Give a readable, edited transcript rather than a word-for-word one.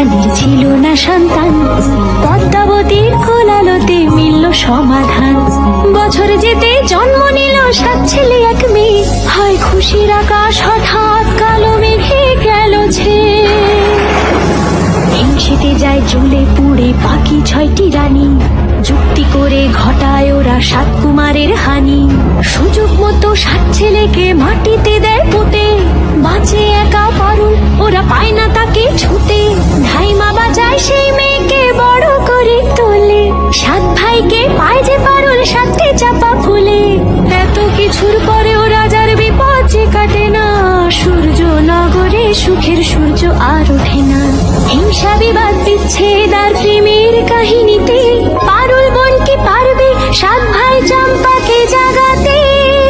রানীর ছিল না সন্তান, পদ্মাবতীর কোলালোতে মিলল সমাধান। বছর যেতে জন্ম নিল 7 ছেলে 1 মেয়ে, হয় খুশির আকাশ হঠাৎ কালো মেঘে গেল ছেয়ে। হিংসেতে যায় জ্বলে পুড়ে বাকি 6টি রানী, যুক্তি করে ঘটায় ওরা 7 কুমারের হানি। সুযোগ মতো 7 ছেলেকে মাটিতে দেয় পুঁতে, বাঁচে একা পারুল, ওরা পায় না তাকে ছুতে। ধাইমা বাজায় সেই মেয়েকে বড় করে তোলে, 7 ভাইকে পায় যে পারুল 7টি চাপা ফুলে। এত কিছুর পরেও রাজার বিপদ যে কাটে না, সূর্য নগরে সুখের সূর্য আর ওঠে না। হিংসা বিবাদ বিচ্ছেদ আর প্রেমের কাহিনীতে